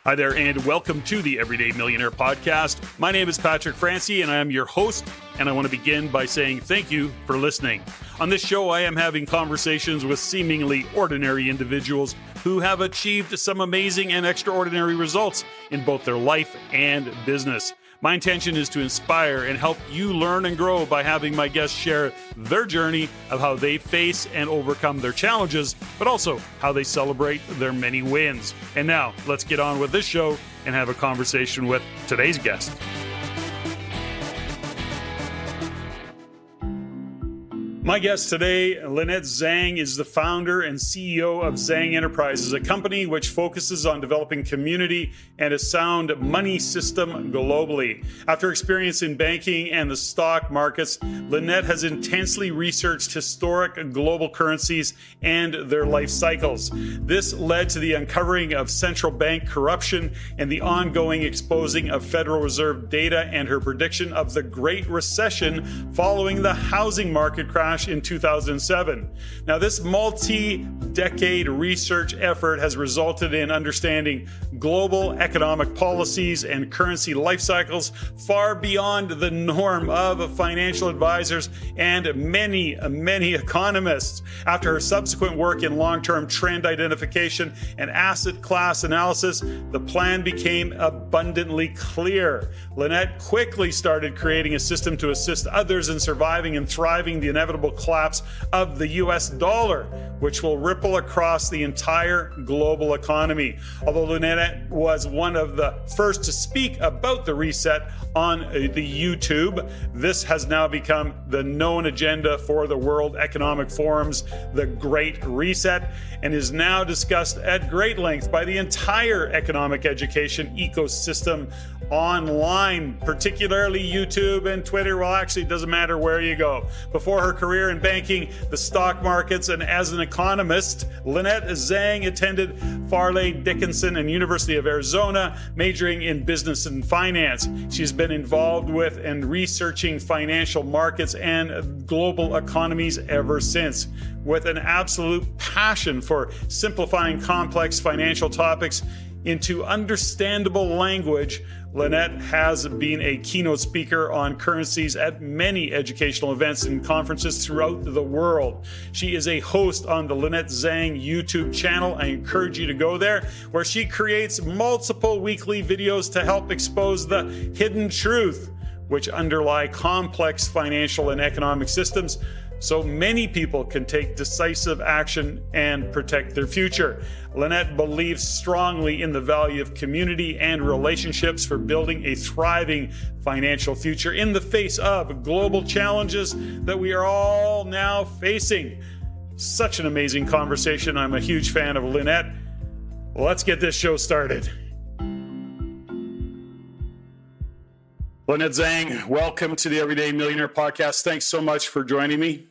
Hi there, and welcome to the Everyday Millionaire Podcast. My name is Patrick Francie, and I am your host, and I want to begin by saying thank you for listening. On this show, I am having conversations with seemingly ordinary individuals who have achieved some amazing and extraordinary results in both their life and business. My intention is to inspire and help you learn and grow by having my guests share their journey of how they face and overcome their challenges, but also how they celebrate their many wins. And now, let's get on with this show and have a conversation with today's guest. My guest today, Lynette Zang, is the founder and CEO of Zang Enterprises, a company which focuses on developing community and a sound money system globally. After experience in banking and the stock markets, Lynette has intensely researched historic global currencies and their life cycles. This led to the uncovering of central bank corruption and the ongoing exposing of Federal Reserve data and her prediction of the Great Recession following the housing market crash in 2007. Now, this multi-decade research effort has resulted in understanding global economic policies and currency life cycles far beyond the norm of financial advisors and many economists. After her subsequent work in long-term trend identification and asset class analysis, the plan became abundantly clear. Lynette quickly started creating a system to assist others in surviving and thriving the inevitable collapse of the US dollar, which will ripple across the entire global economy. Although Lynette was one of the first to speak about the reset on the YouTube, this has now become the known agenda for the World Economic Forum's The Great Reset, and is now discussed at great length by the entire economic education ecosystem online, particularly YouTube and Twitter. Well, actually, it doesn't matter where you go. Before her career in banking, the stock markets, and as an economist, Lynette Zang attended Farley Dickinson and University of Arizona, majoring in business and finance. She's been involved with and researching financial markets and global economies ever since. With an absolute passion for simplifying complex financial topics into understandable language, Lynette has been a keynote speaker on currencies at many educational events and conferences throughout the world. She is a host on the Lynette Zang YouTube channel. I encourage you to go there, where she creates multiple weekly videos to help expose the hidden truth which underlie complex financial and economic systems, so many people can take decisive action and protect their future. Lynette believes strongly in the value of community and relationships for building a thriving financial future in the face of global challenges that we are all now facing. Such an amazing conversation. I'm a huge fan of Lynette. Let's get this show started. Lynette Zang, welcome to the Everyday Millionaire Podcast. Thanks so much for joining me.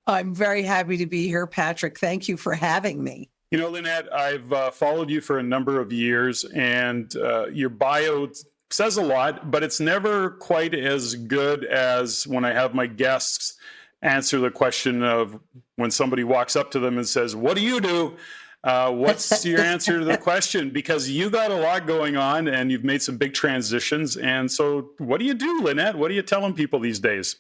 I'm very happy to be here, Patrick. Thank you for having me. You know, Lynette, I've followed you for a number of years, and your bio says a lot, but it's never quite as good as when I have my guests answer the question of when somebody walks up to them and says, "What do you do?" What's your answer to the question? Because you got a lot going on and you've made some big transitions. And so what do you do, Lynette? What are you telling people these days?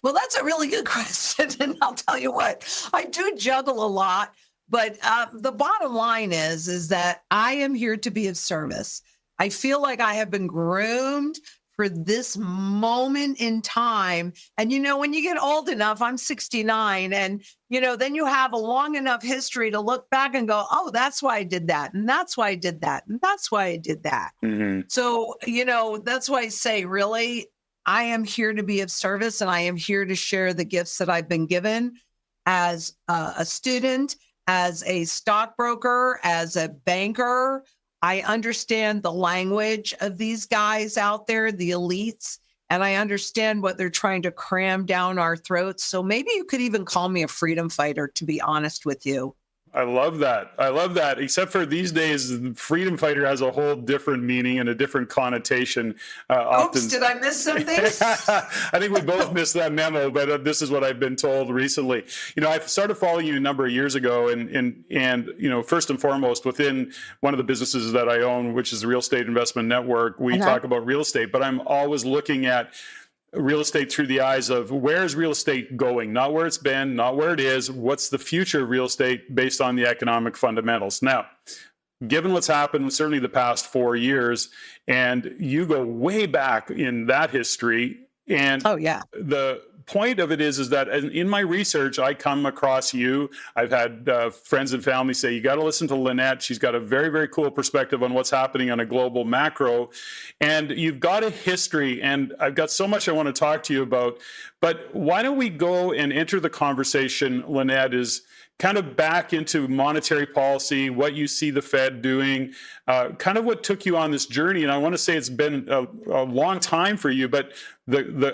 Well, that's a really good question. And I'll tell you what, I do juggle a lot. But the bottom line is that I am here to be of service. I feel like I have been groomed for this moment in time. And, you know, when you get old enough, I'm 69, and, you know, then you have a long enough history to look back and go, oh, that's why I did that. And that's why I did that. And that's why I did that. Mm-hmm. So, you know, that's why I say, really, I am here to be of service, and I am here to share the gifts that I've been given as a student, as a stockbroker, as a banker. I understand the language of these guys out there, the elites, and I understand what they're trying to cram down our throats. So maybe you could even call me a freedom fighter, to be honest with you. I love that. I love that. Except for these days, freedom fighter has a whole different meaning and a different connotation. Often. Oops, did I miss something? I think we both missed that memo, but this is what I've been told recently. I started following you a number of years ago, and first and foremost, within one of the businesses that I own, which is the Real Estate Investment Network, we talk about real estate, but I'm always looking at real estate through the eyes of where is real estate going, not where it's been, not where it is, what's the future of real estate based on the economic fundamentals. Now, given what's happened, certainly the past 4 years, and you go way back in that history, and the point of it is that in my research, I come across you. I've had friends and family say, you got to listen to Lynette. She's got a very, very cool perspective on what's happening on a global macro. And you've got a history, and I've got so much I want to talk to you about. But why don't we go and enter the conversation, Lynette, is kind of back into monetary policy, what you see the Fed doing, kind of what took you on this journey. And I want to say it's been a long time for you, but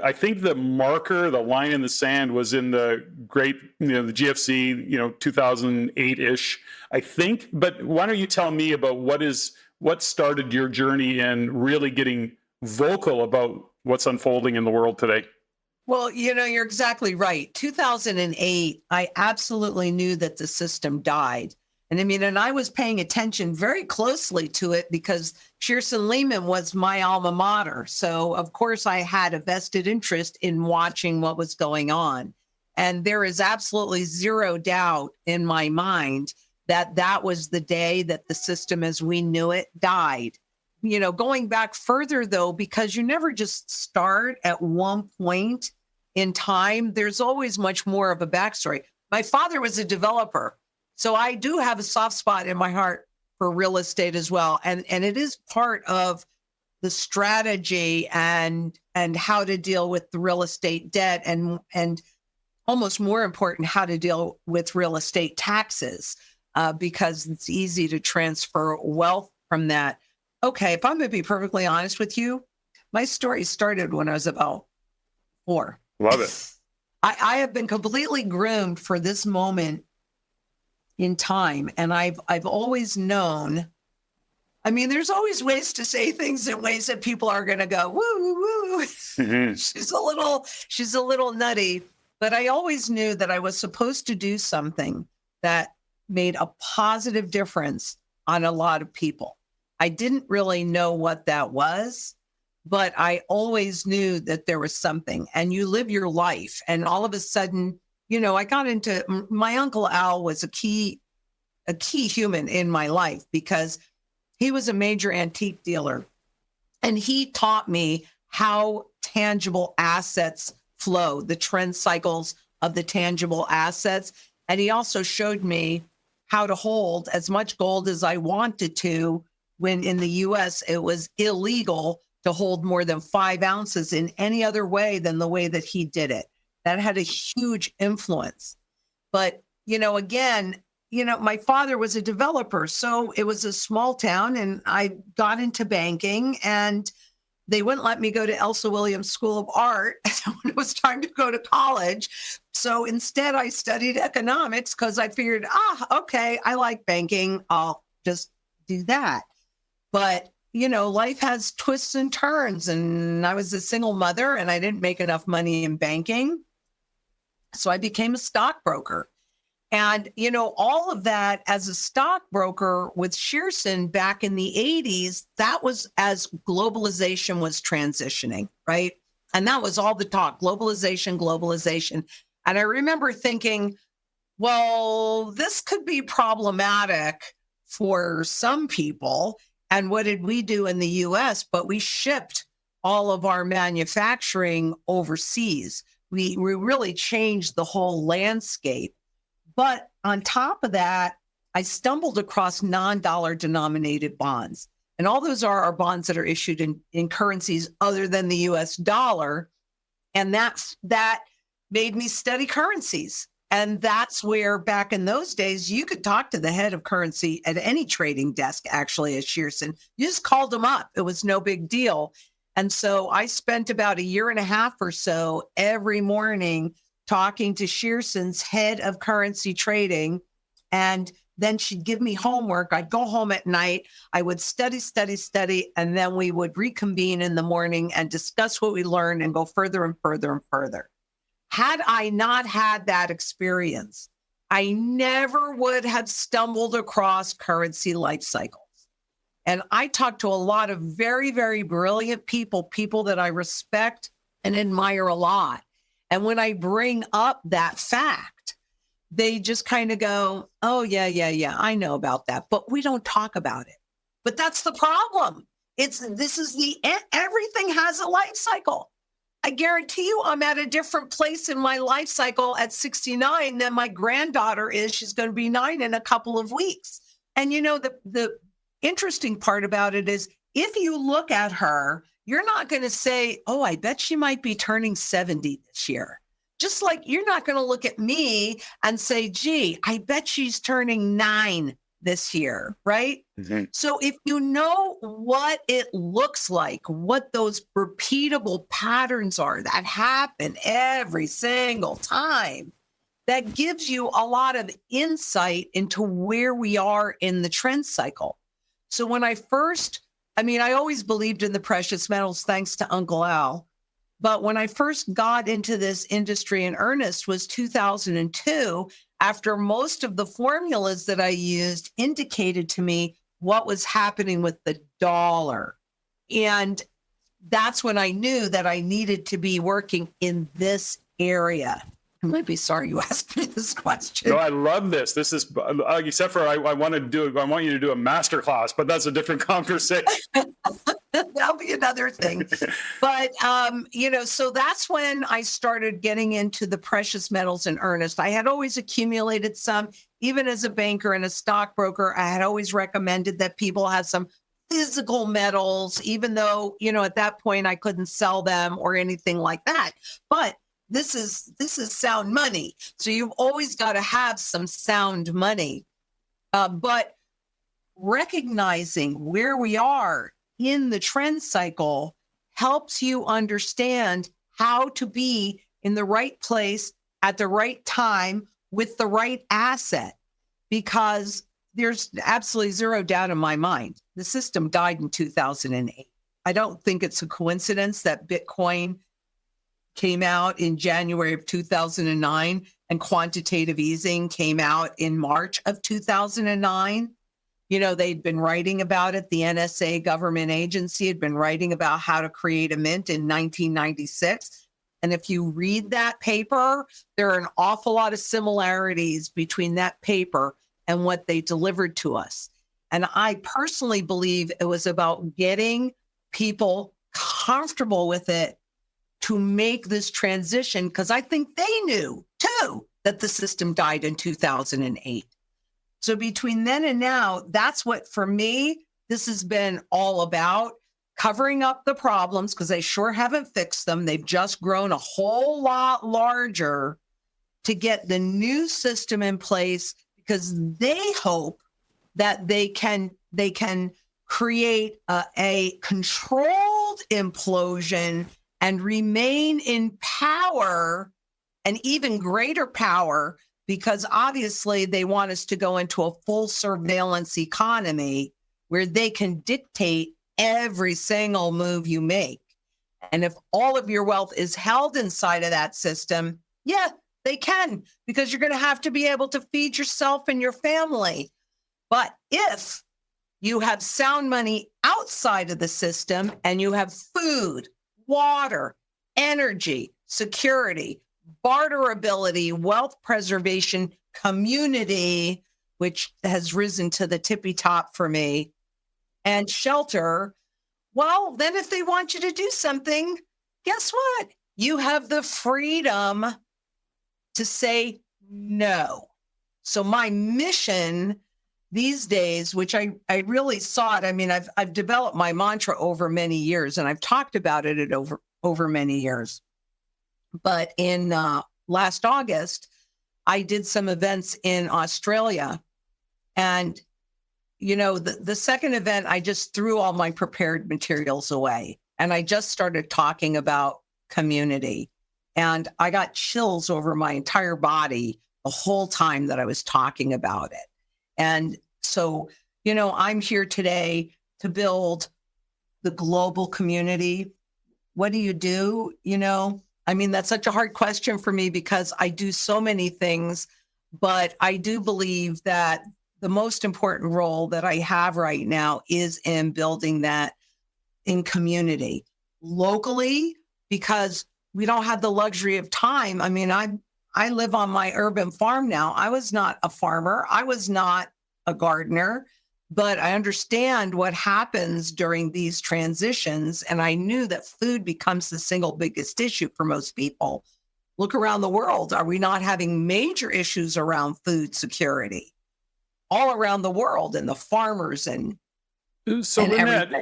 I think the marker, the line in the sand was in the great, the GFC, 2008-ish, I think. But why don't you tell me about what started your journey in really getting vocal about what's unfolding in the world today? Well, you're exactly right. 2008, I absolutely knew that the system died. And I was paying attention very closely to it because Shearson Lehman was my alma mater. So, of course, I had a vested interest in watching what was going on. And there is absolutely zero doubt in my mind that that was the day that the system as we knew it died. Going back further, though, because you never just start at one point in time, there's always much more of a backstory. My father was a developer, so I do have a soft spot in my heart for real estate as well. And it is part of the strategy and how to deal with the real estate debt and almost more important, how to deal with real estate taxes, because it's easy to transfer wealth from that. Okay, if I'm going to be perfectly honest with you, my story started when I was about 4. Love it. I have been completely groomed for this moment in time. And I've always known, there's always ways to say things in ways that people are going to go, woo, woo, woo. Mm-hmm. She's a little nutty. But I always knew that I was supposed to do something that made a positive difference on a lot of people. I didn't really know what that was, but I always knew that there was something. And you live your life. And all of a sudden, I got into, my Uncle Al was a key human in my life because he was a major antique dealer. And he taught me how tangible assets flow, the trend cycles of the tangible assets. And he also showed me how to hold as much gold as I wanted to, when in the US, it was illegal to hold more than 5 ounces in any other way than the way that he did it. That had a huge influence. But, again, my father was a developer, so it was a small town, and I got into banking, and they wouldn't let me go to Elsa Williams School of Art when it was time to go to college. So instead, I studied economics because I figured, okay, I like banking. I'll just do that. But, life has twists and turns, and I was a single mother and I didn't make enough money in banking. So I became a stockbroker. And, all of that as a stockbroker with Shearson back in the 80s, that was as globalization was transitioning, right? And that was all the talk, globalization. And I remember thinking, well, this could be problematic for some people. And what did we do in the US? But we shipped all of our manufacturing overseas. We really changed the whole landscape. But on top of that, I stumbled across non-dollar denominated bonds. And all those are bonds that are issued in currencies other than the US dollar. And that made me study currencies. And that's where back in those days, you could talk to the head of currency at any trading desk, actually, at Shearson. You just called them up. It was no big deal. And so I spent about 1.5 years or so every morning talking to Shearson's head of currency trading And then she'd give me homework. I'd go home at night. I would study, and then we would reconvene in the morning and discuss what we learned and go further and further and further. Had I not had that experience, I never would have stumbled across currency life cycles. And I talked to a lot of very, very brilliant people that I respect and admire a lot. And when I bring up that fact, they just kind of go, oh, yeah, I know about that, but we don't talk about it. But that's the problem. Everything has a life cycle. I guarantee you I'm at a different place in my life cycle at 69 than my granddaughter is. She's going to be 9 in a couple of weeks. And the interesting part about it is if you look at her, you're not going to say, oh, I bet she might be turning 70 this year. Just like you're not going to look at me and say, gee, I bet she's turning 9 this year, right? Mm-hmm. So if you know what it looks like, what those repeatable patterns are that happen every single time, that gives you a lot of insight into where we are in the trend cycle. So when I always believed in the precious metals thanks to Uncle Al. But when I first got into this industry in earnest was 2002, after most of the formulas that I used indicated to me what was happening with the dollar. And that's when I knew that I needed to be working in this area. I might be sorry you asked me this question. No, I love this. This is, except for I want you to do a master class, but that's a different conversation. That'll be another thing. But, so that's when I started getting into the precious metals in earnest. I had always accumulated some, even as a banker and a stockbroker, I had always recommended that people have some physical metals, even though, at that point I couldn't sell them or anything like that. But this is sound money. So you've always got to have some sound money. But recognizing where we are in the trend cycle helps you understand how to be in the right place at the right time with the right asset, because there's absolutely zero doubt in my mind. The system died in 2008. I don't think it's a coincidence that Bitcoin came out in January of 2009 and quantitative easing came out in March of 2009. They'd been writing about it. The NSA government agency had been writing about how to create a mint in 1996. And if you read that paper, there are an awful lot of similarities between that paper and what they delivered to us. And I personally believe it was about getting people comfortable with it to make this transition, because I think they knew too that the system died in 2008. So between then and now, that's what, for me, this has been all about, covering up the problems, because they sure haven't fixed them. They've just grown a whole lot larger to get the new system in place, because they hope that they can create a controlled implosion and remain in power, and even greater power, because obviously they want us to go into a full surveillance economy where they can dictate every single move you make. And if all of your wealth is held inside of that system, yeah, they can, because you're going to have to be able to feed yourself and your family. But if you have sound money outside of the system and you have food, water, energy, security, barterability, wealth preservation, community, which has risen to the tippy top for me, and shelter, well, then if they want you to do something, guess what? You have the freedom to say no. So my mission these days, which I really saw it, I've developed my mantra over many years, and I've talked about it over many years. But in last August, I did some events in Australia. And, the second event, I just threw all my prepared materials away. And I just started talking about community. And I got chills over my entire body the whole time that I was talking about it. And so, I'm here today to build the global community. What do you do? That's such a hard question for me because I do so many things, but I do believe that the most important role that I have right now is in building that in community locally, because we don't have the luxury of time. I live on my urban farm now. I was not a farmer. I was not a gardener, but I understand what happens during these transitions. And I knew that food becomes the single biggest issue for most people. Look around the world. Are we not having major issues around food security all around the world, and the farmers and Lynette,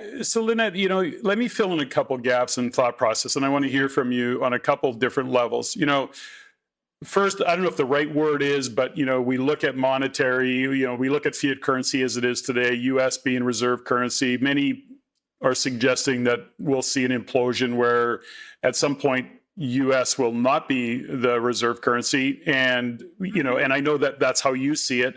everything? let me fill in a couple gaps in thought process, and I want to hear from you on a couple different levels. First, I don't know if the right word is, but we look at monetary, we look at fiat currency as it is today, US being reserve currency. Many are suggesting that we'll see an implosion where at some point US will not be the reserve currency. And, and I know that that's how you see it.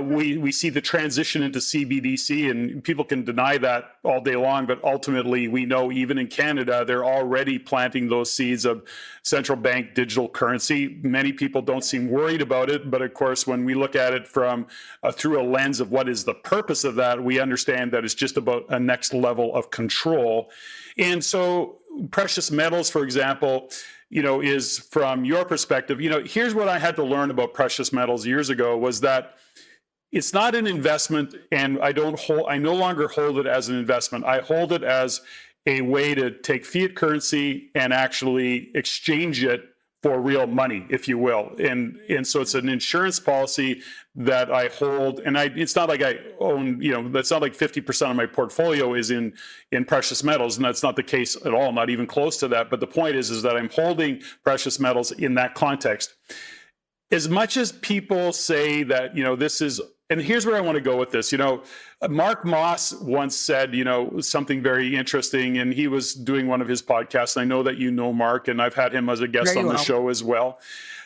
We see the transition into CBDC, and people can deny that all day long, but ultimately we know even in Canada, they're already planting those seeds of central bank digital currency. Many people don't seem worried about it, but of course, when we look at it from through a lens of what is the purpose of that, we understand that it's just about a next level of control. And so precious metals, for example, is from your perspective, here's what I had to learn about precious metals years ago was that it's not an investment, and I no longer hold it as an investment. I hold it as a way to take fiat currency and actually exchange it for real money, if you will. And so it's an insurance policy that I hold, and it's not like I own, that's not like 50% of my portfolio is in precious metals, and that's not the case at all, not even close to that. But the point is that I'm holding precious metals in that context. As much as people say that, this is, and here's where I want to go with this. Mark Moss once said, something very interesting, and he was doing one of his podcasts. And I know that you know Mark, and I've had him as a guest on the show as well.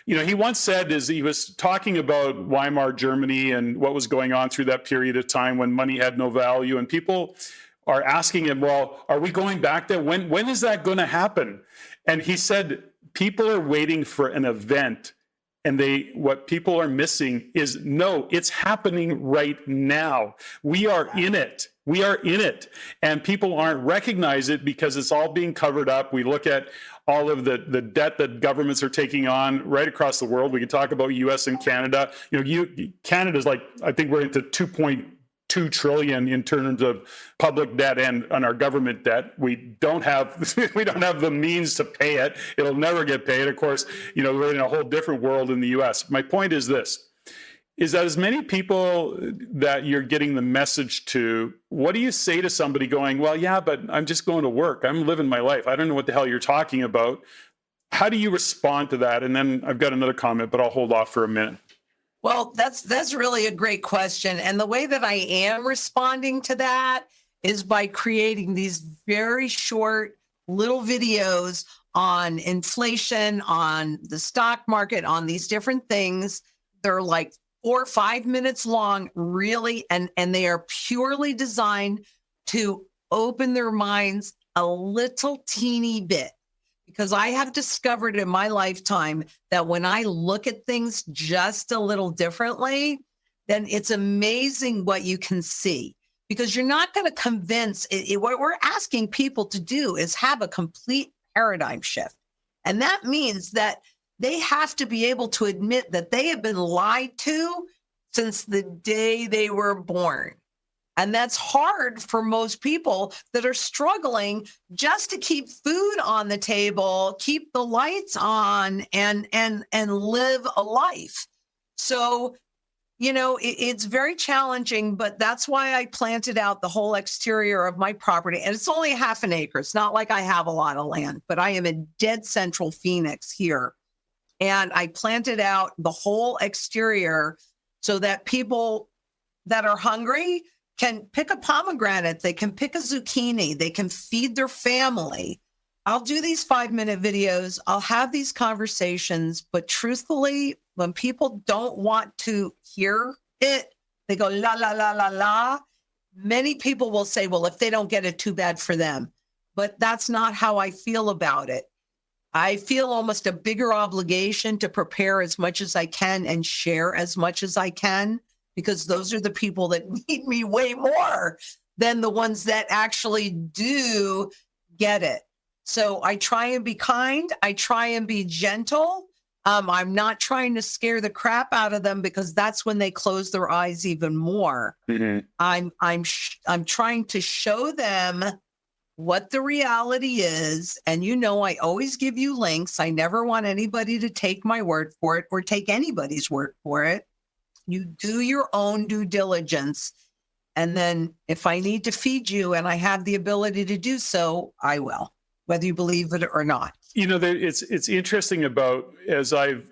He once said, as he was talking about Weimar Germany and what was going on through that period of time when money had no value, and people are asking him, well, are we going back there? When is that going to happen? And he said, people are waiting for an event. And what people are missing is, no, it's happening right now. We are in it. We are in it. And people aren't recognize it because it's all being covered up. We look at all of the debt that governments are taking on right across the world. We can talk about US and Canada. Canada's like, I think we're into 2.2 trillion in terms of public debt and on our government debt. We don't have the means to pay it. It'll never get paid. Of course, we're in a whole different world in the US. My point is this, is that as many people that you're getting the message to, what do you say to somebody going, well, yeah, but I'm just going to work. I'm living my life. I don't know what the hell you're talking about. How do you respond to that? And then I've got another comment, but I'll hold off for a minute. Well, that's really a great question. And the way that I am responding to that is by creating these very short little videos on inflation, on the stock market, on these different things. They're like 4 or 5 minutes long, really, and they are purely designed to open their minds a little teeny bit. Because I have discovered in my lifetime that when I look at things just a little differently, then it's amazing what you can see. Because you're not going to convince what we're asking people to do is have a complete paradigm shift. And that means that they have to be able to admit that they have been lied to since the day they were born. And that's hard for most people that are struggling just to keep food on the table, keep the lights on, and live a life. So, it's very challenging, but that's why I planted out the whole exterior of my property. And it's only 1/2 acre. It's not like I have a lot of land, but I am in dead central Phoenix here. And I planted out the whole exterior so that people that are hungry can pick a pomegranate, they can pick a zucchini, they can feed their family. I'll do these 5-minute videos. I'll have these conversations, but truthfully, when people don't want to hear it, they go la, la, la, la, la. Many people will say, well, if they don't get it, too bad for them. But that's not how I feel about it. I feel almost a bigger obligation to prepare as much as I can and share as much as I can, because those are the people that need me way more than the ones that actually do get it. So I try and be kind. I try and be gentle. I'm not trying to scare the crap out of them, because that's when they close their eyes even more. Mm-hmm. I'm trying to show them what the reality is. And I always give you links. I never want anybody to take my word for it or take anybody's word for it. You do your own due diligence. And then if I need to feed you and I have the ability to do so, I will, whether you believe it or not. It's interesting about, as I've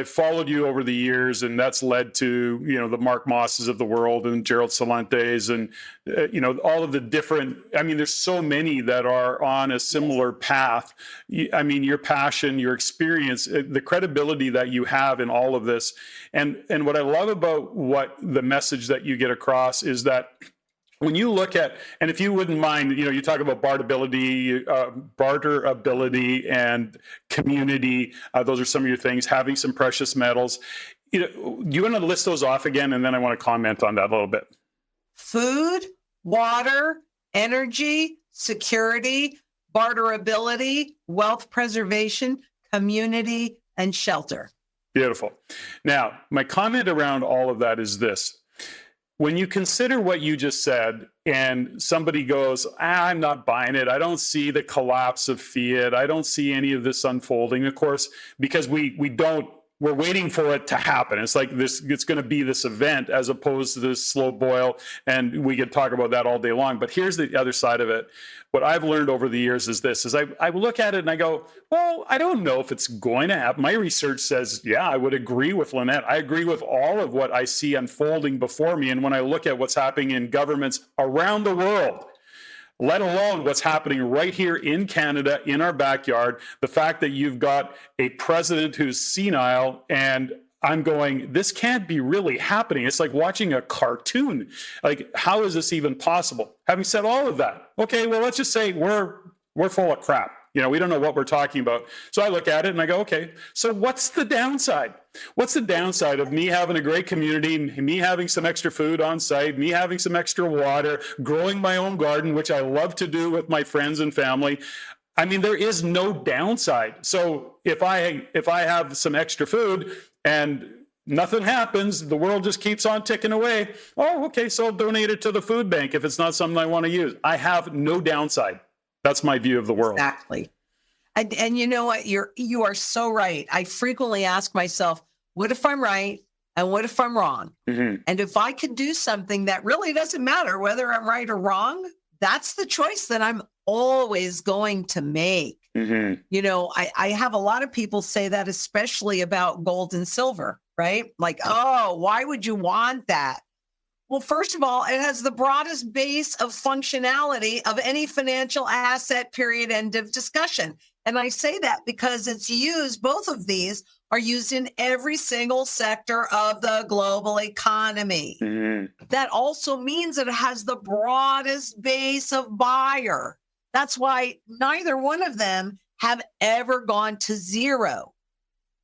followed you over the years, and that's led to, the Mark Mosses of the world and Gerald Celentes and, all of the different, there's so many that are on a similar path. Your passion, your experience, the credibility that you have in all of this. And what I love about what the message that you get across is that when you look at, and if you wouldn't mind, you talk about barterability and community. Those are some of your things, having some precious metals. Do you want to list those off again? And then I want to comment on that a little bit. Food, water, energy, security, barterability, wealth preservation, community, and shelter. Beautiful. Now, my comment around all of that is this. When you consider what you just said, and somebody goes, I'm not buying it. I don't see the collapse of fiat. I don't see any of this unfolding. Of course, because we're waiting for it to happen. It's like this, it's going to be this event as opposed to this slow boil. And we could talk about that all day long. But here's the other side of it. What I've learned over the years is this, is I look at it and I go, well, I don't know if it's going to happen. My research says, yeah, I would agree with Lynette. I agree with all of what I see unfolding before me. And when I look at what's happening in governments around the world, let alone what's happening right here in Canada, in our backyard, the fact that you've got a president who's senile, and I'm going, this can't be really happening. It's like watching a cartoon. Like, how is this even possible? Having said all of that, okay, well, let's just say we're full of crap. We don't know what we're talking about. So I look at it and I go, okay, so what's the downside? What's the downside of me having a great community, me having some extra food on site, me having some extra water, growing my own garden, which I love to do with my friends and family? There is no downside. So if I have some extra food and nothing happens, the world just keeps on ticking away. Oh, okay, so I'll donate it to the food bank if it's not something I want to use. I have no downside. That's my view of the world. Exactly. And you know what? You are so right. I frequently ask myself, what if I'm right? And what if I'm wrong? Mm-hmm. And if I could do something that really doesn't matter whether I'm right or wrong, that's the choice that I'm always going to make. Mm-hmm. I have a lot of people say that, especially about gold and silver, right? Like, oh, why would you want that? Well, first of all, it has the broadest base of functionality of any financial asset, period, end of discussion. And I say that because it's used, both of these are used in every single sector of the global economy. Mm-hmm. That also means that it has the broadest base of buyer. That's why neither one of them have ever gone to zero.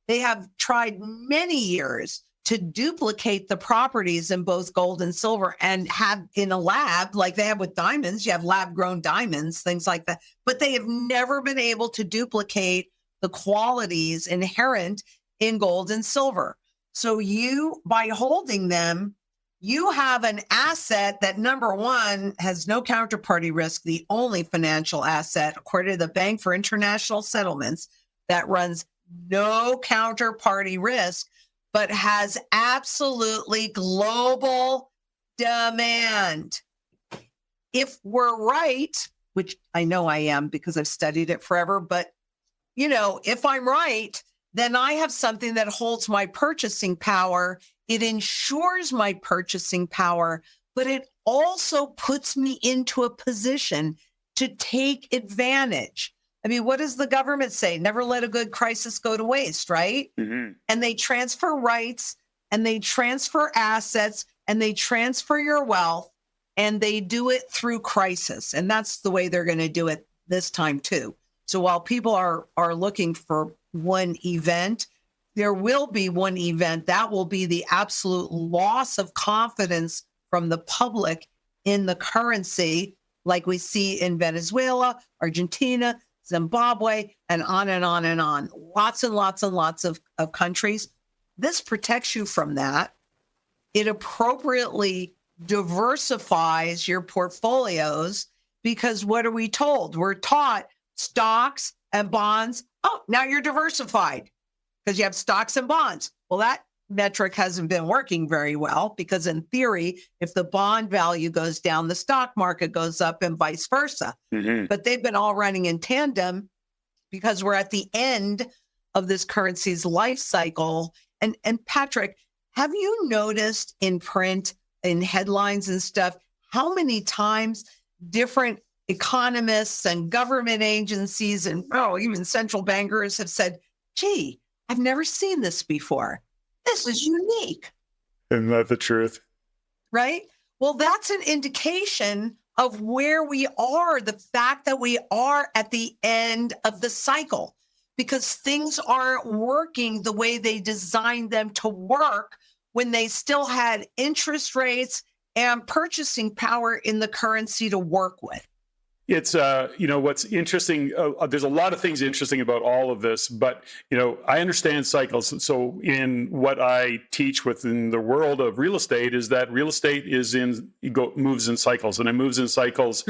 They have tried many years to duplicate the properties in both gold and silver and have in a lab, like they have with diamonds, you have lab grown diamonds, things like that. But they have never been able to duplicate the qualities inherent in gold and silver. So by holding them, you have an asset that, number one, has no counterparty risk, the only financial asset, according to the Bank for International Settlements, that runs no counterparty risk, but has absolutely global demand. If we're right, which I know I am because I've studied it forever, but if I'm right, then I have something that holds my purchasing power. It ensures my purchasing power, but it also puts me into a position to take advantage. I mean, what does the government say? Never let a good crisis go to waste, right? Mm-hmm. And they transfer rights and they transfer assets and they transfer your wealth and they do it through crisis. And that's the way they're going to do it this time too. So while people are looking for one event, there will be one event that will be the absolute loss of confidence from the public in the currency, like we see in Venezuela, Argentina, Zimbabwe, and on and on and on. Lots and lots and lots of countries. This protects you from that. It appropriately diversifies your portfolios because what are we told? We're taught stocks and bonds. Oh, now you're diversified because you have stocks and bonds. Well, that metric hasn't been working very well because in theory, if the bond value goes down, the stock market goes up and vice versa. Mm-hmm. But they've been all running in tandem because we're at the end of this currency's life cycle. And Patrick, have you noticed in print, in headlines and stuff, how many times different economists and government agencies and even central bankers have said, gee, I've never seen this before. This is unique. Isn't that the truth? Right? Well, that's an indication of where we are, the fact that we are at the end of the cycle because things aren't working the way they designed them to work when they still had interest rates and purchasing power in the currency to work with. It's, what's interesting, there's a lot of ththings interesting about all of this, but, I understand cycles. So in what I teach within the world of real estate is that real estate moves in cycles, and it moves in cycles,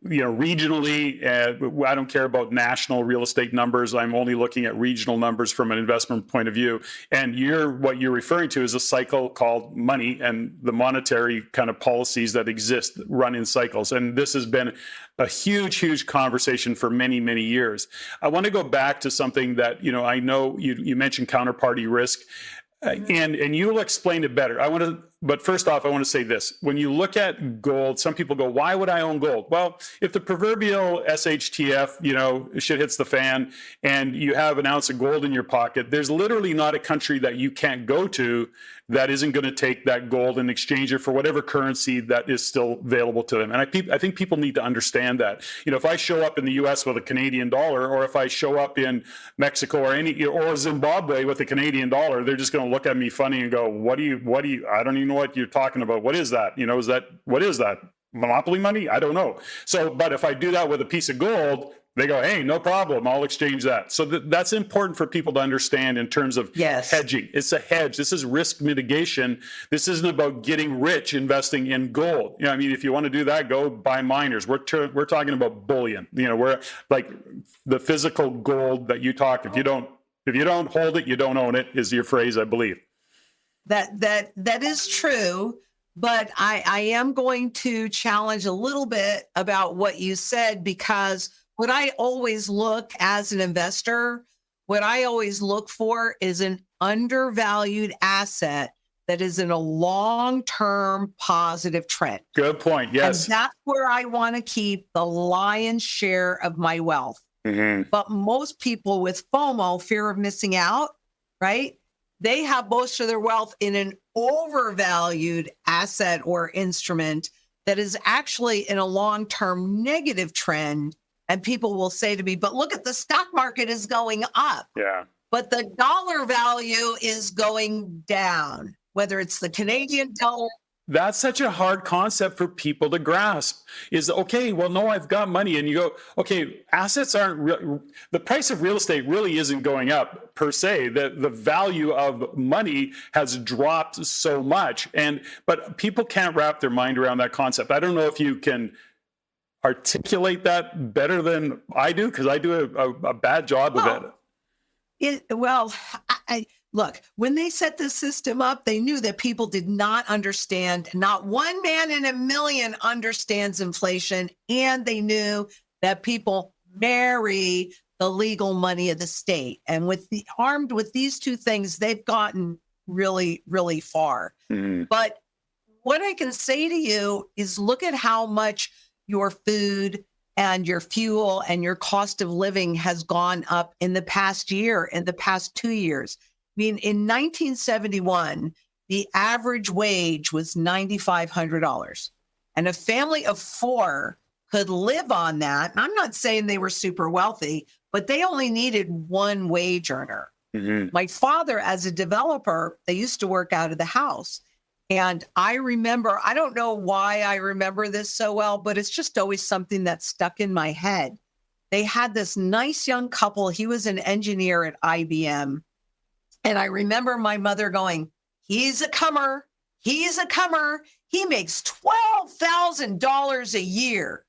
regionally. I don't care about national real estate numbers. I'm only looking at regional numbers from an investment point of view. And what you're referring to is a cycle called money and the monetary kind of policies that exist run in cycles. And this has been a huge conversation for many, many years. I want to go back to something that, I know you mentioned counterparty risk, and you'll explain it better. But first off, I want to say this. When you look at gold, some people go, why would I own gold? Well, if the proverbial SHTF, shit hits the fan and you have an ounce of gold in your pocket, there's literally not a country that you can't go to that isn't going to take that gold and exchange it for whatever currency that is still available to them. And I think people need to understand that. If I show up in the US with a Canadian dollar, or if I show up in Mexico or Zimbabwe with a Canadian dollar, they're just going to look at me funny and go, what do you, I don't even know what you're talking about. What is that? What is that? Monopoly money? I don't know. So, but if I do that with a piece of gold, they go, hey, no problem. I'll exchange that. So that's important for people to understand in terms of hedging. It's a hedge. This is risk mitigation. This isn't about getting rich investing in gold. If you want to do that, go buy miners. We're talking about bullion. We're like the physical gold that you talk. If you don't hold it, you don't own it, is your phrase, I believe. That is true. But I am going to challenge a little bit about what you said, because what I always look as an investor, what I always look for is an undervalued asset that is in a long-term positive trend. Good point. Yes. And that's where I want to keep the lion's share of my wealth. Mm-hmm. But most people with FOMO, fear of missing out, right? They have most of their wealth in an overvalued asset or instrument that is actually in a long-term negative trend. And people will say to me, but look at the stock market is going up. Yeah. But the dollar value is going down, whether it's the Canadian dollar. That's such a hard concept for people to grasp is, okay, well, no, I've got money. And you go, okay, assets aren't, the price of real estate really isn't going up per se. The value of money has dropped so much. But people can't wrap their mind around that concept. I don't know if you can articulate that better than I do, because I do a bad job of it. Look, when they set this system up, they knew that people did not understand. Not one man in a million understands inflation. And they knew that people marry the legal money of the state. And armed with these two things, they've gotten really, really far. Mm-hmm. But what I can say to you is look at how much your food and your fuel and your cost of living has gone up in the past year, in the past 2 years. I mean, in 1971, the average wage was $9,500, and a family of four could live on that. I'm not saying they were super wealthy, but they only needed one wage earner. Mm-hmm. My father, as a developer, they used to work out of the house. And I remember, I don't know why I remember this so well, but it's just always something that stuck in my head. They had this nice young couple. He was an engineer at IBM. And I remember my mother going, he's a comer. He's a comer. He makes $12,000 a year.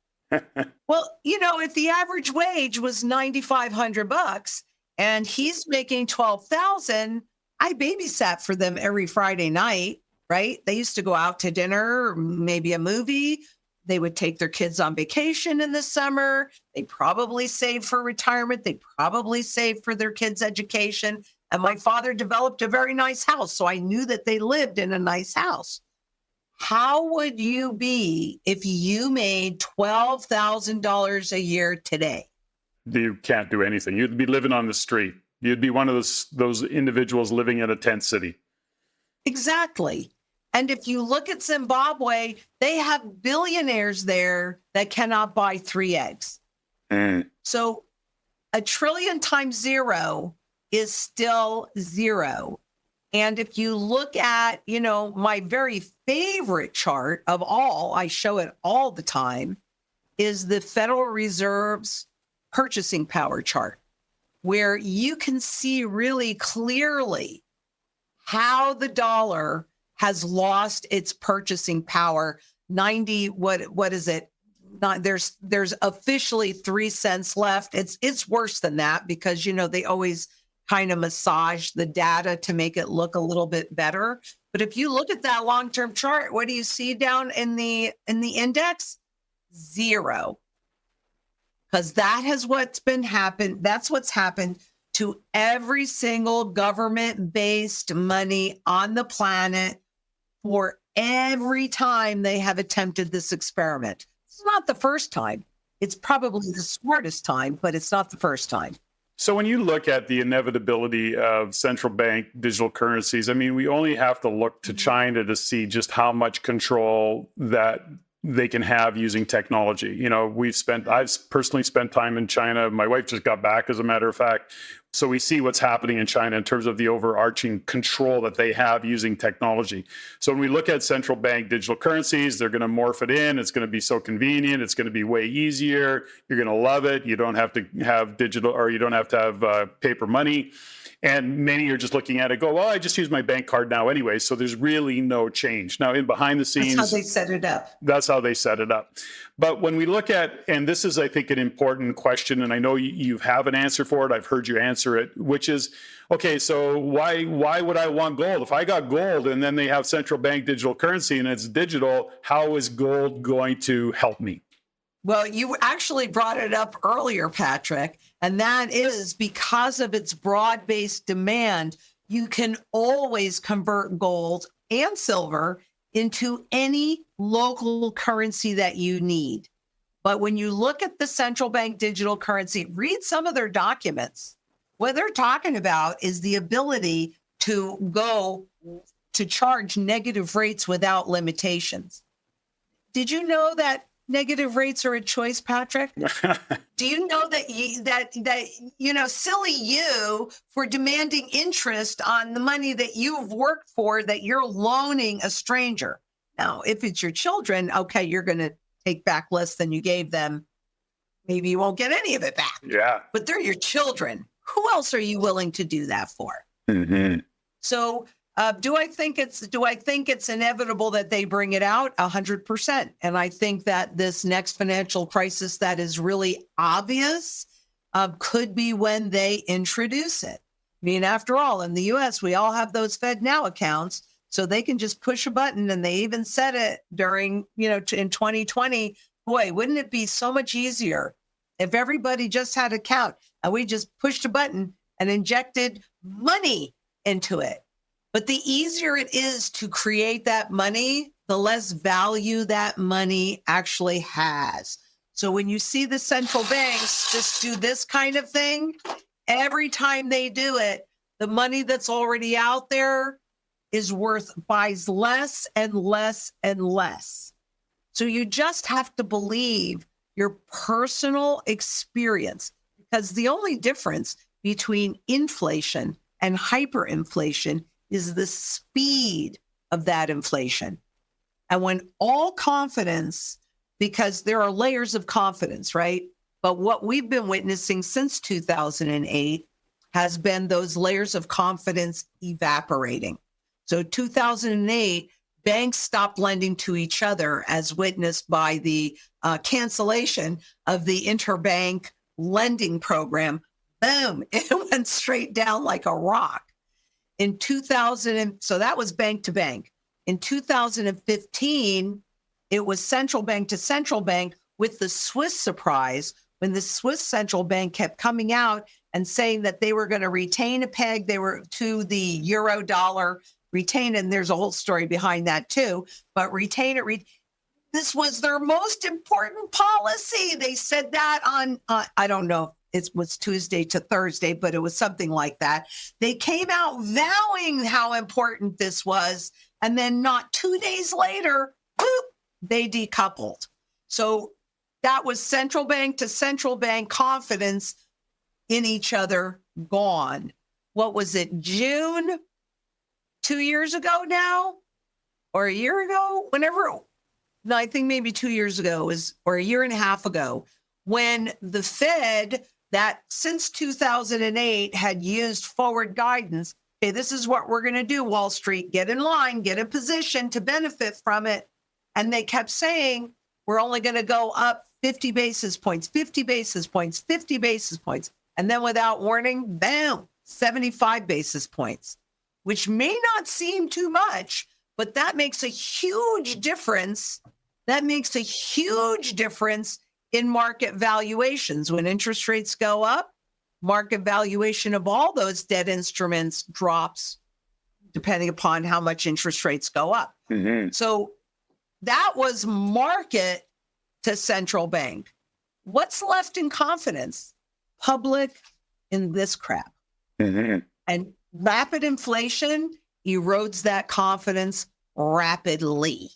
Well, if the average wage was $9,500 and he's making $12,000, I babysat for them every Friday night. Right? They used to go out to dinner, maybe a movie. They would take their kids on vacation in the summer. They probably saved for retirement. They probably saved for their kids' education. And my father developed a very nice house. So I knew that they lived in a nice house. How would you be if you made $12,000 a year today? You can't do anything. You'd be living on the street. You'd be one of those individuals living in a tent city. Exactly. And if you look at Zimbabwe, they have billionaires there that cannot buy 3 eggs. So $1 trillion times 0 is still 0. And if you look at, my very favorite chart of all, I show it all the time, is the Federal Reserve's purchasing power chart, where you can see really clearly how the dollar has lost its purchasing power. 90, what is it? Not, there's officially 3 cents left. It's worse than that because, they always kind of massage the data to make it look a little bit better. But if you look at that long-term chart, what do you see down in the index? 0. Because that's what's happened to every single government-based money on the planet for every time they have attempted this experiment. It's not the first time. It's probably the smartest time, but it's not the first time. So when you look at the inevitability of central bank digital currencies, I mean, we only have to look to China to see just how much control that they can have using technology. I've personally spent time in China. My wife just got back, as a matter of fact. So we see what's happening in China in terms of the overarching control that they have using technology. So when we look at central bank digital currencies, they're going to morph it in. It's going to be so convenient. It's going to be way easier. You're going to love it. You don't have to have digital, or you don't have to have paper money. And many are just looking at it, go, well, I just use my bank card now anyway. So there's really no change. Now, in behind the scenes, that's how they set it up. That's how they set it up. But when we look at, and this is, I think, an important question, and I know you have an answer for it. I've heard you answer it, which is, okay, so why would I want gold? If I got gold and then they have central bank digital currency and it's digital, how is gold going to help me? Well, you actually brought it up earlier, Patrick, and that is because of its broad-based demand, you can always convert gold and silver into any local currency that you need. But when you look at the central bank digital currency, read some of their documents. What they're talking about is the ability to charge negative rates without limitations. Did you know that negative rates are a choice, Patrick? Do you know that silly you for demanding interest on the money that you've worked for that you're loaning a stranger? Now, if it's your children, okay, you're going to take back less than you gave them. Maybe you won't get any of it back. Yeah. But they're your children. Who else are you willing to do that for? Mm-hmm. So do I think it's inevitable that they bring it out? 100%. And I think that this next financial crisis that is really obvious could be when they introduce it. I mean, after all, in the U.S., we all have those FedNow accounts, so they can just push a button. And they even said it during, in 2020. Boy, wouldn't it be so much easier if everybody just had an account and we just pushed a button and injected money into it? But the easier it is to create that money, the less value that money actually has. So when you see the central banks just do this kind of thing, every time they do it, the money that's already out there buys less and less and less. So you just have to believe your personal experience, because the only difference between inflation and hyperinflation is the speed of that inflation. And when all confidence, because there are layers of confidence, right? But what we've been witnessing since 2008 has been those layers of confidence evaporating. So 2008, banks stopped lending to each other, as witnessed by the cancellation of the interbank lending program. Boom, it went straight down like a rock. In 2000, so that was bank to bank. In 2015, it was central bank to central bank, with the Swiss surprise when the Swiss central bank kept coming out and saying that they were going to retain a peg. They were to the euro dollar, retain it. And there's a whole story behind that too, but retain it. This was their most important policy. They said that on, I don't know, it was Tuesday to Thursday, but it was something like that. They came out vowing how important this was. And then not 2 days later, boop, they decoupled. So that was central bank to central bank confidence in each other gone. What was it, June? 2 years ago now? Or a year ago? Whenever, no, I think maybe 2 years ago or a year and a half ago, when the Fed, that since 2008 had used forward guidance, okay, this is what we're going to do, Wall Street, get in line, get a position to benefit from it. And they kept saying, we're only going to go up 50 basis points, 50 basis points, 50 basis points. And then without warning, bam, 75 basis points, which may not seem too much, but that makes a huge difference. That makes a huge difference in market valuations. When interest rates go up, market valuation of all those debt instruments drops, depending upon how much interest rates go up. Mm-hmm. So that was market to central bank. What's left in confidence? Public in this crap. Mm-hmm. And rapid inflation erodes that confidence rapidly.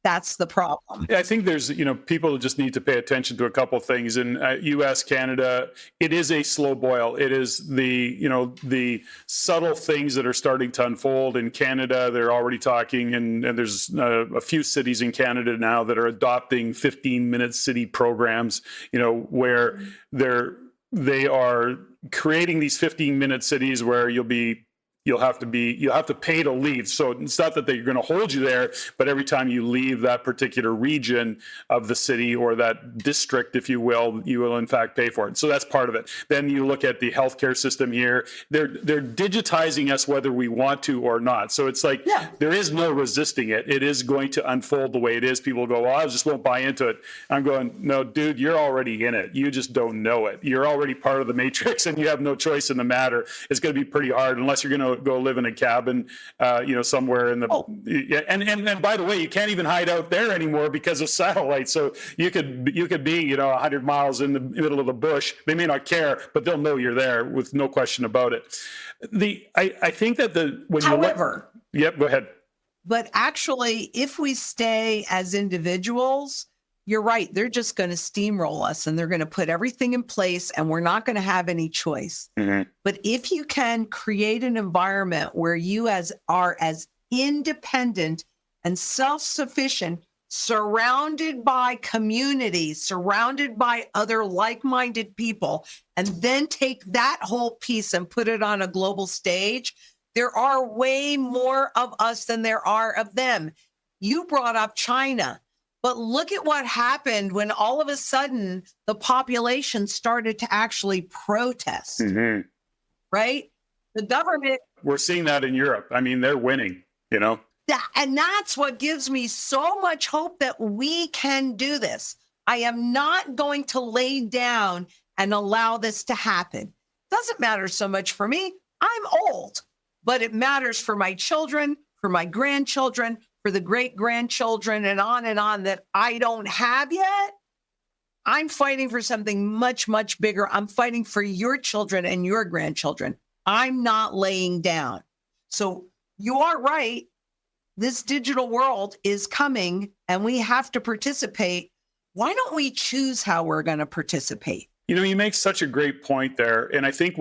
That's the problem. I think there's, people just need to pay attention to a couple of things. In U.S., Canada, it is a slow boil. It is the subtle things that are starting to unfold. In Canada, they're already talking, and there's a few cities in Canada now that are adopting 15-minute city programs, where they are creating these 15-minute cities where you'll have to pay to leave. So it's not that they're going to hold you there, but every time you leave that particular region of the city or that district, if you will in fact pay for it. So that's part of it. Then you look at the healthcare system here. They're digitizing us whether we want to or not. So it's like, There is no resisting it. It is going to unfold the way it is. People go, well, I just won't buy into it. I'm going, no, dude, you're already in it. You just don't know it. You're already part of the matrix and you have no choice in the matter. It's going to be pretty hard unless you're going to go live in a cabin, somewhere in the. And by the way, you can't even hide out there anymore because of satellite. So you could be 100 miles in the middle of the bush. They may not care, but they'll know you're there with no question about it. I think that however, yep, go ahead. But actually, if we stay as individuals, you're right. They're just going to steamroll us and they're going to put everything in place and we're not going to have any choice. Mm-hmm. But if you can create an environment where you are as independent and self-sufficient, surrounded by communities, surrounded by other like-minded people, and then take that whole piece and put it on a global stage, there are way more of us than there are of them. You brought up China. But look at what happened when all of a sudden the population started to actually protest, right? The government. We're seeing that in Europe. I mean, they're winning, And that's what gives me so much hope that we can do this. I am not going to lay down and allow this to happen. Doesn't matter so much for me. I'm old, but it matters for my children, for my grandchildren, for the great grandchildren and on that I don't have yet. I'm fighting for something much, much bigger. I'm fighting for your children and your grandchildren. I'm not laying down. So you are right. This digital world is coming and we have to participate. Why don't we choose how we're going to participate? You make such a great point there. And I think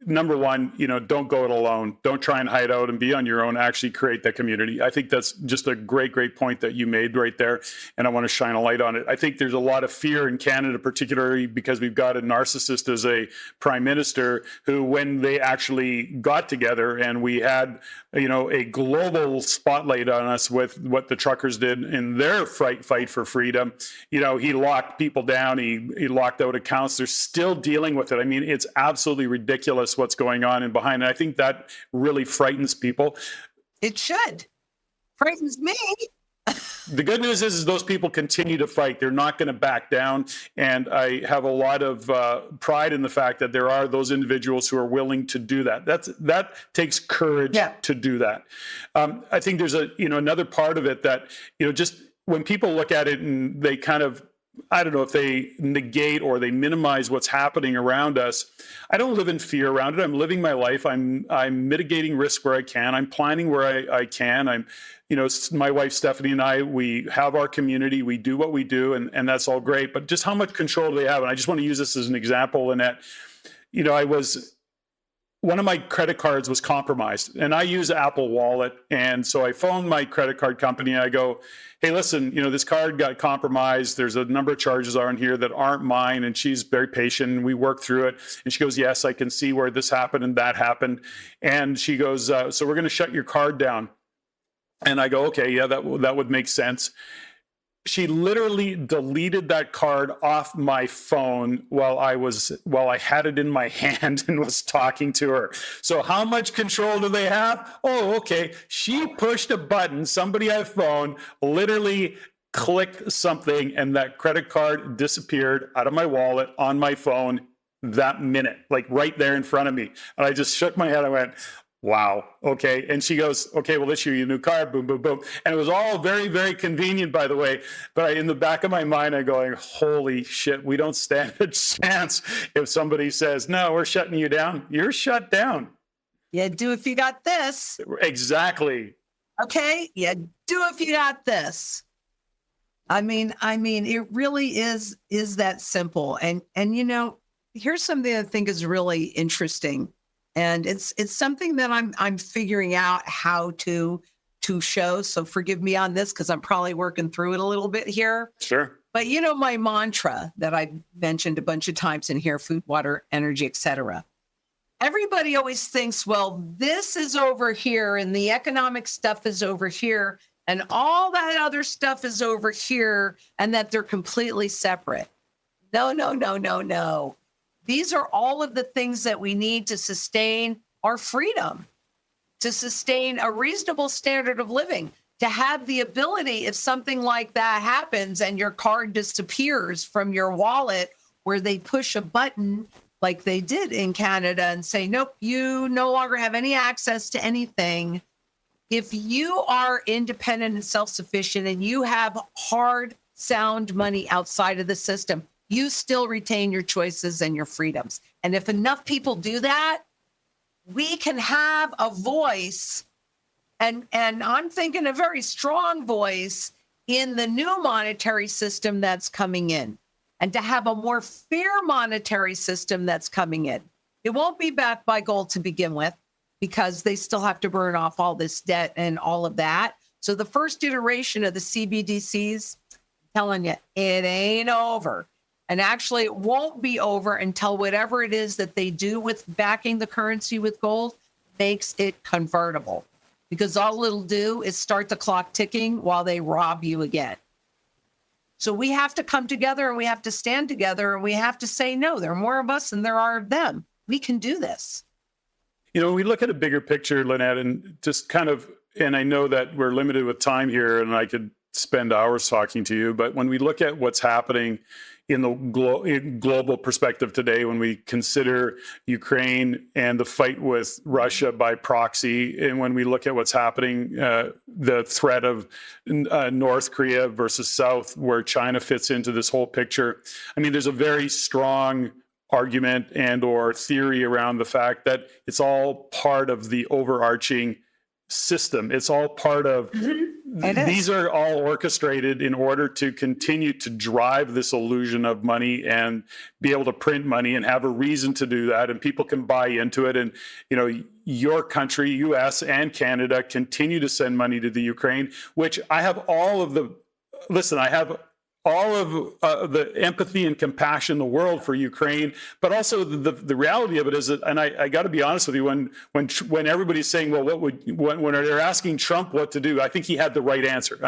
number one, don't go it alone. Don't try and hide out and be on your own. Actually create that community. I think that's just a great, great point that you made right there. And I want to shine a light on it. I think there's a lot of fear in Canada, particularly because we've got a narcissist as a prime minister who, when they actually got together and we had, a global spotlight on us with what the truckers did in their fight for freedom, he locked people down. He locked out accounts. They're still dealing with it. I mean, it's absolutely ridiculous what's going on and behind it. I think that really frightens people. It should. Frightens me. The good news is those people continue to fight. They're not going to back down. And I have a lot of pride in the fact that there are those individuals who are willing to do that. That takes courage to do that. I think there's another part of it that, just when people look at it and they kind of, I don't know if they negate or they minimize what's happening around us. I don't live in fear around it. I'm living my life. I'm mitigating risk where I can. I'm planning where I can. My wife Stephanie and I, we have our community. We do what we do, and that's all great. But just how much control do they have? And I just want to use this as an example, Lynette. One of my credit cards was compromised, and I use Apple Wallet. And so I phoned my credit card company and I go, hey, listen, this card got compromised. There's a number of charges on here that aren't mine. And she's very patient. We worked through it. And she goes, yes, I can see where this happened and that happened. And she goes, so we're going to shut your card down. And I go, okay, yeah, that would make sense. She literally deleted that card off my phone while I had it in my hand and was talking to her. So how much control do they have? Oh, okay. She pushed a button. Somebody on a phone literally clicked something and that credit card disappeared out of my wallet on my phone that minute, like right there in front of me. And I just shook my head. I went, wow. Okay. And she goes, okay, we'll issue you a new card. Boom, boom, boom. And it was all very, very convenient, by the way. But in the back of my mind, I'm going, holy shit, we don't stand a chance if somebody says, no, we're shutting you down. You're shut down. Yeah, do if you got this. Exactly. Okay. Yeah, do if you got this. I mean, it really is that simple. And here's something I think is really interesting. And it's something that I'm figuring out how to show. So forgive me on this because I'm probably working through it a little bit here. Sure. But my mantra that I've mentioned a bunch of times in here: food, water, energy, etc. Everybody always thinks, well, this is over here and the economic stuff is over here and all that other stuff is over here, and that they're completely separate. No. These are all of the things that we need to sustain our freedom, to sustain a reasonable standard of living, to have the ability, if something like that happens and your card disappears from your wallet, where they push a button like they did in Canada and say, nope, you no longer have any access to anything. If you are independent and self-sufficient and you have hard, sound money outside of the system, you still retain your choices and your freedoms. And if enough people do that, we can have a voice, and I'm thinking a very strong voice in the new monetary system that's coming in, and to have a more fair monetary system that's coming in. It won't be backed by gold to begin with, because they still have to burn off all this debt and all of that. So the first iteration of the CBDCs, I'm telling you, it ain't over. And actually, it won't be over until whatever it is that they do with backing the currency with gold makes it convertible. Because all it'll do is start the clock ticking while they rob you again. So we have to come together and we have to stand together and we have to say, no, there are more of us than there are of them. We can do this. We look at a bigger picture, Lynette, and just kind of, and I know that we're limited with time here and I could spend hours talking to you, but when we look at what's happening, in the global perspective today when we consider Ukraine and the fight with Russia by proxy, and when we look at what's happening, the threat of North Korea versus South, where China fits into this whole picture. I mean, there's a very strong argument and or theory around the fact that it's all part of the overarching system. It's all part of, these are all orchestrated in order to continue to drive this illusion of money and be able to print money and have a reason to do that. And people can buy into it. And, your country, US and Canada, continue to send money to the Ukraine, which I have all of the, I have all of the empathy and compassion in the world for Ukraine, but also the reality of it is that, and I got to be honest with you, when everybody's saying, well, when they're asking Trump what to do, I think he had the right answer.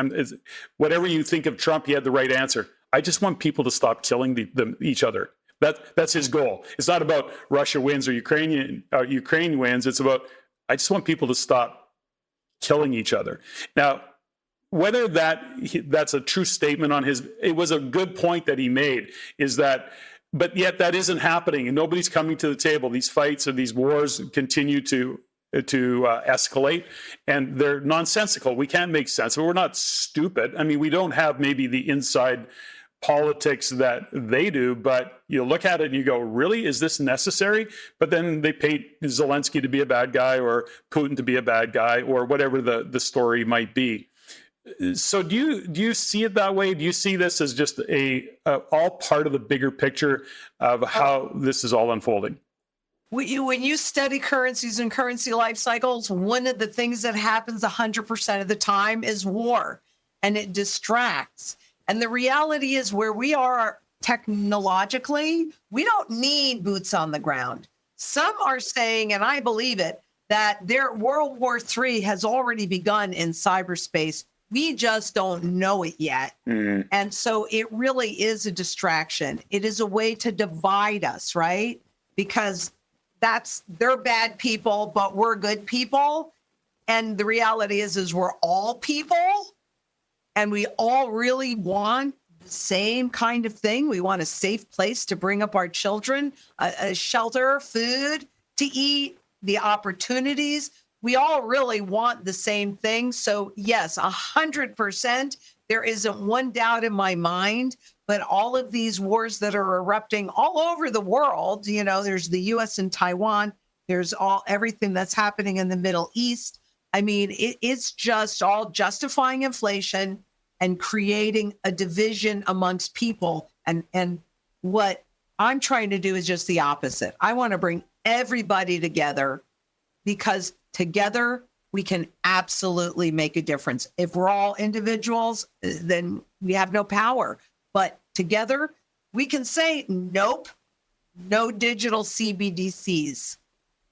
Whatever you think of Trump, he had the right answer. I just want people to stop killing each other. That's his goal. It's not about Russia wins or Ukraine wins. It's about, I just want people to stop killing each other. Now, whether that's a true statement on it was a good point that he made, is that, but yet that isn't happening and nobody's coming to the table. These fights or these wars continue to escalate, and they're nonsensical. We can't make sense of it. We're not stupid. I mean, we don't have maybe the inside politics that they do, but you look at it and you go, really, is this necessary? But then they paint Zelensky to be a bad guy or Putin to be a bad guy or whatever the story might be. So do you see it that way? Do you see this as just all part of the bigger picture of how this is all unfolding? When you study currencies and currency life cycles, one of the things that happens 100% of the time is war, and it distracts. And the reality is, where we are technologically, we don't need boots on the ground. Some are saying, and I believe it, that World War III has already begun in cyberspace. We just don't know it yet. Mm-hmm. And so it really is a distraction. It is a way to divide us, right? Because they're bad people, but we're good people. And the reality is we're all people, and we all really want the same kind of thing. We want a safe place to bring up our children, a shelter, food to eat, the opportunities. We all really want the same thing. So yes, 100%, there isn't one doubt in my mind, but all of these wars that are erupting all over the world, there's the US and Taiwan, there's everything that's happening in the Middle East. I mean, it's just all justifying inflation and creating a division amongst people. And what I'm trying to do is just the opposite. I want to bring everybody together, because together we can absolutely make a difference. If we're all individuals, then we have no power. But together we can say, nope, no digital CBDCs.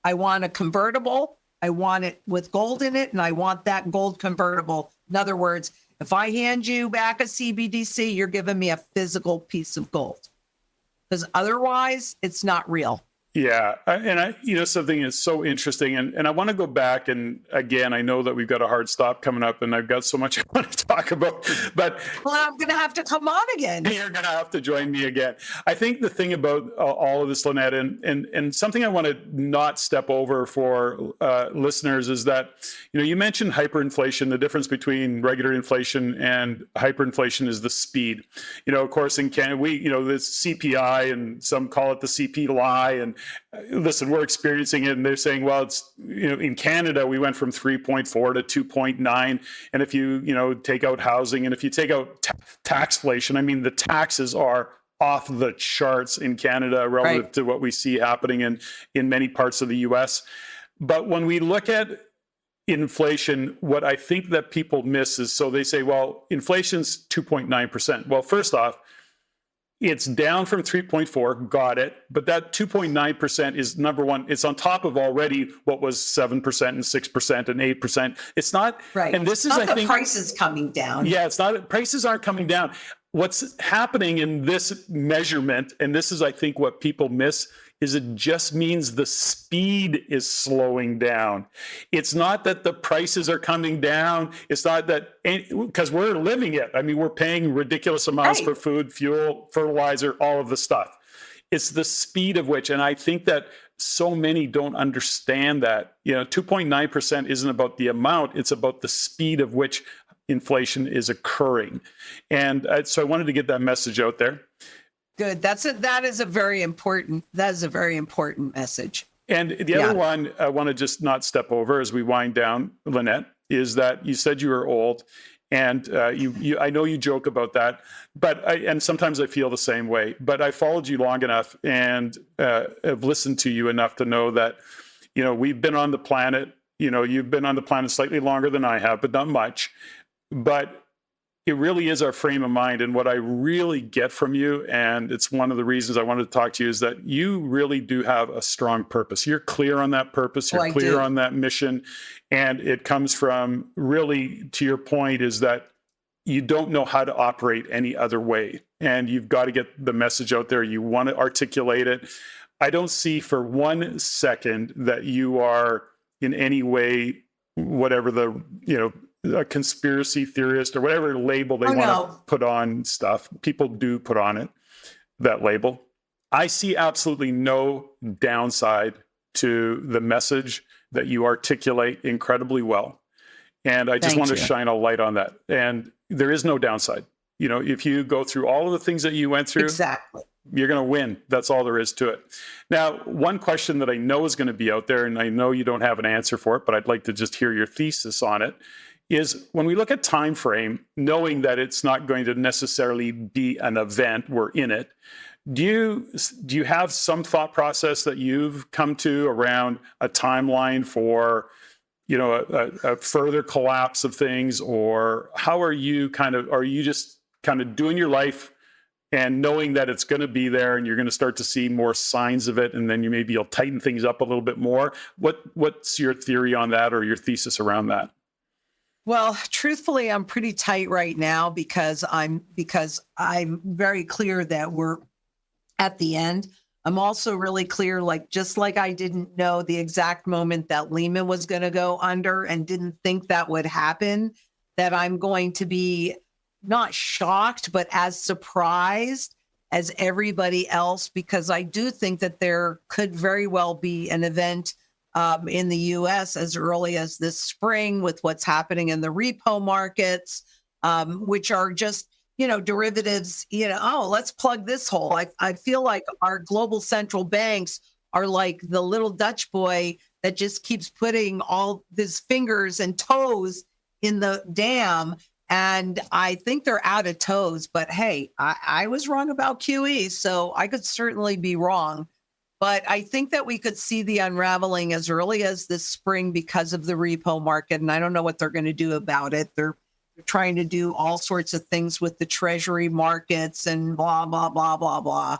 I want a convertible. I want it with gold in it, and I want that gold convertible. In other words, if I hand you back a CBDC, you're giving me a physical piece of gold, because otherwise it's not real. Yeah. And something is so interesting. And I want to go back. And again, I know that we've got a hard stop coming up, and I've got so much I want to talk about. But I'm going to have to come on again. You're going to have to join me again. I think the thing about all of this, Lynette, and something I want to not step over for listeners is that, you mentioned hyperinflation. The difference between regular inflation and hyperinflation is the speed. Of course, in Canada, this CPI, and some call it the CPI, and listen, we're experiencing it, and they're saying, well, it's, in Canada, we went from 3.4 to 2.9. And if you, take out housing, and if you take out taxflation, I mean, the taxes are off the charts in Canada relative to what we see happening in many parts of the US. But when we look at inflation, what I think that people miss is, so they say, well, inflation's 2.9%. Well, first off, it's down from 3.4, got it. But that 2.9% is, number one, it's on top of already what was 7% and 6% and 8%. It's not, right. And this is, not I the think, prices coming down. Yeah, it's not, prices aren't coming down. What's happening in this measurement, and this is, I think, what people miss, is it just means the speed is slowing down. It's not that the prices are coming down. It's not that, because we're living it. I mean, we're paying ridiculous amounts for food, fuel, fertilizer, all of the stuff. It's the speed of which, and I think that so many don't understand that, 2.9% isn't about the amount, it's about the speed of which inflation is occurring. And so I wanted to get that message out there. Good. That is a very important message. And the other one I want to just not step over as we wind down, Lynette, is that you said you were old. And I know you joke about that, and sometimes I feel the same way. But I followed you long enough and have listened to you enough to know that, we've been on the planet. You've been on the planet slightly longer than I have, but not much. But it really is our frame of mind. And what I really get from you, and it's one of the reasons I wanted to talk to you, is that you really do have a strong purpose. You're clear on that purpose. You're clear on that mission. And it comes from, really, to your point, is that you don't know how to operate any other way. And you've got to get the message out there. You want to articulate it. I don't see for 1 second that you are in any way, whatever a conspiracy theorist or whatever label they want to put on stuff. People do put on it, that label. I see absolutely no downside to the message that you articulate incredibly well. And I just want to shine a light on that. And there is no downside. If you go through all of the things that you went through, exactly, you're going to win. That's all there is to it. Now, one question that I know is going to be out there, and I know you don't have an answer for it, but I'd like to just hear your thesis on it, is when we look at time frame, knowing that it's not going to necessarily be an event, we're in it. Do you have some thought process that you've come to around a timeline for, a further collapse of things, or how are you just kind of doing your life and knowing that it's going to be there and you're going to start to see more signs of it, and then you'll tighten things up a little bit more? What's your theory on that, or your thesis around that? Well, truthfully, I'm pretty tight right now because I'm very clear that we're at the end. I'm also really clear, just like I didn't know the exact moment that Lehman was going to go under and didn't think that would happen, that I'm going to be not shocked, but as surprised as everybody else, because I do think that there could very well be an event in the U.S. as early as this spring with what's happening in the repo markets, which are just, derivatives, let's plug this hole. I feel like our global central banks are like the little Dutch boy that just keeps putting all his fingers and toes in the dam. And I think they're out of toes. But hey, I was wrong about QE, so I could certainly be wrong. But I think that we could see the unraveling as early as this spring because of the repo market. And I don't know what they're going to do about it. They're trying to do all sorts of things with the treasury markets and blah, blah, blah, blah, blah.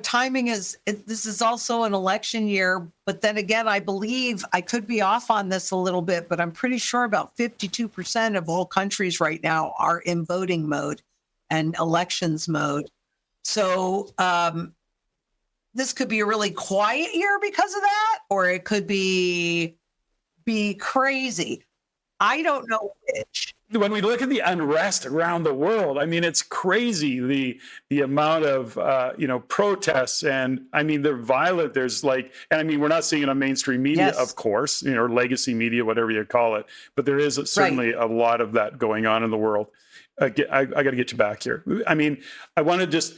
Timing this is also an election year. But then again, I believe, I could be off on this a little bit, but I'm pretty sure about 52% of all countries right now are in voting mode and elections mode. So, this could be a really quiet year because of that, or it could be crazy. I don't know which. When we look at the unrest around the world, I mean, it's crazy the amount of protests, and I mean, they're violent. There's and I mean, we're not seeing it on mainstream media, of course, or legacy media, whatever you call it, but there is certainly a lot of that going on in the world. I got to get you back here. I mean, I want to just,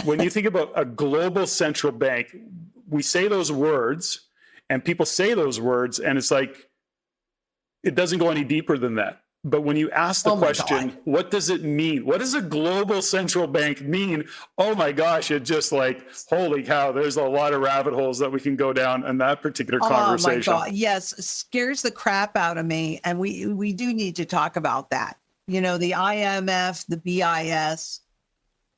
when you think about a global central bank, we say those words and people say those words and it's like, it doesn't go any deeper than that. But when you ask the question, what does it mean? What does a global central bank mean? Oh my gosh, it just holy cow, there's a lot of rabbit holes that we can go down in that particular conversation. Oh my God, yes, it scares the crap out of me. And we do need to talk about that. The IMF, the BIS.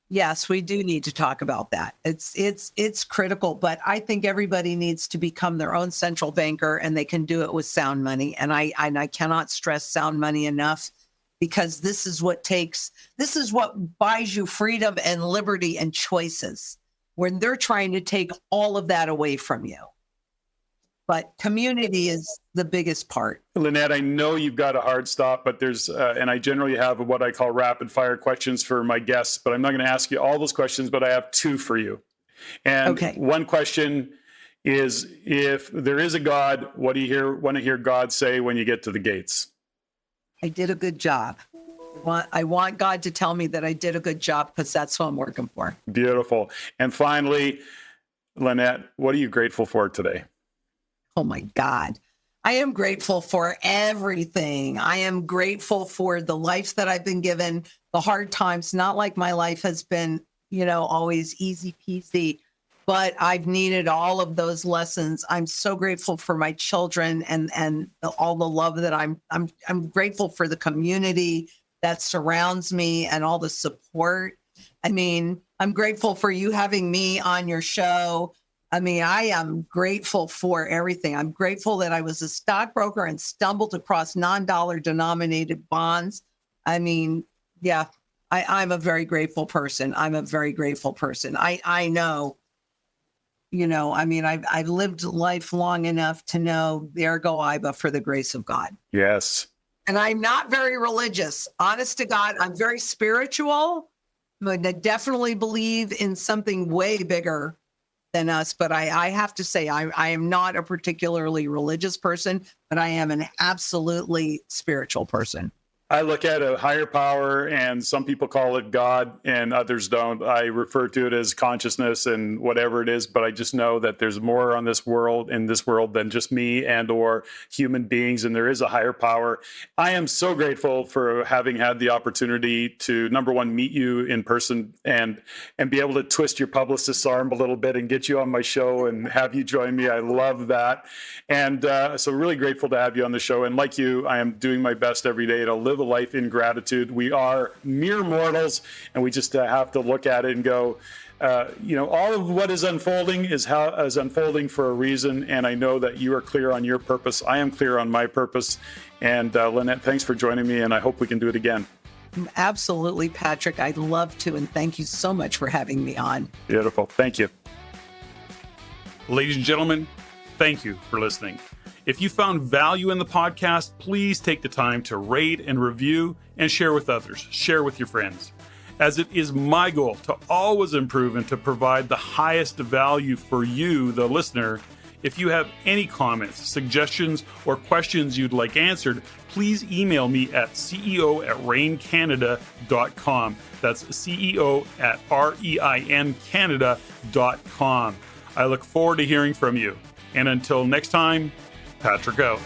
Yes, we do need to talk about that. It's critical, but I think everybody needs to become their own central banker, and they can do it with sound money. And I cannot stress sound money enough, because this is what buys you freedom and liberty and choices. when they're trying to take all of that away from you. But community is the biggest part. Lynette, I know you've got a hard stop, but there's, and I generally have what I call rapid fire questions for my guests, but I'm not going to ask you all those questions, but I have two for you. And one question is, if there is a God, what do you want to hear God say when you get to the gates? I did a good job. I want God to tell me that I did a good job, because that's what I'm working for. Beautiful. And finally, Lynette, what are you grateful for today? Oh my God. I am grateful for everything. I am grateful for the life that I've been given, the hard times, not like my life has been, always easy peasy, but I've needed all of those lessons. I'm so grateful for my children and all the love that I'm grateful for the community that surrounds me and all the support. I mean, I'm grateful for you having me on your show. I mean, I am grateful for everything. I'm grateful that I was a stockbroker and stumbled across non-dollar denominated bonds. I mean, yeah, I'm a very grateful person. I'm a very grateful person. I know, I've lived life long enough to know there go I, but for the grace of God. Yes. And I'm not very religious. Honest to God, I'm very spiritual, but I definitely believe in something way bigger than us. But I have to say, I am not a particularly religious person, but I am an absolutely spiritual person. I look at a higher power, and some people call it God and others don't. I refer to it as consciousness and whatever it is, but I just know that there's more in this world than just me and or human beings, and there is a higher power. I am so grateful for having had the opportunity to, number one, meet you in person and be able to twist your publicist's arm a little bit and get you on my show and have you join me. I love that. And so really grateful to have you on the show. And like you, I am doing my best every day to live a life in gratitude. We are mere mortals, and we just have to look at it and go, all of what is unfolding is unfolding for a reason. And I know that you are clear on your purpose. I am clear on my purpose. And Lynette, thanks for joining me, and I hope we can do it again. Absolutely, Patrick. I'd love to. And thank you so much for having me on. Beautiful. Thank you. Ladies and gentlemen, thank you for listening. If you found value in the podcast, please take the time to rate and review and share with others. Share with your friends. As it is my goal to always improve and to provide the highest value for you, the listener. If you have any comments, suggestions, or questions you'd like answered, please email me at ceo@reincanada.com. That's ceo@reincanada.com. I look forward to hearing from you. And until next time, Patrick out.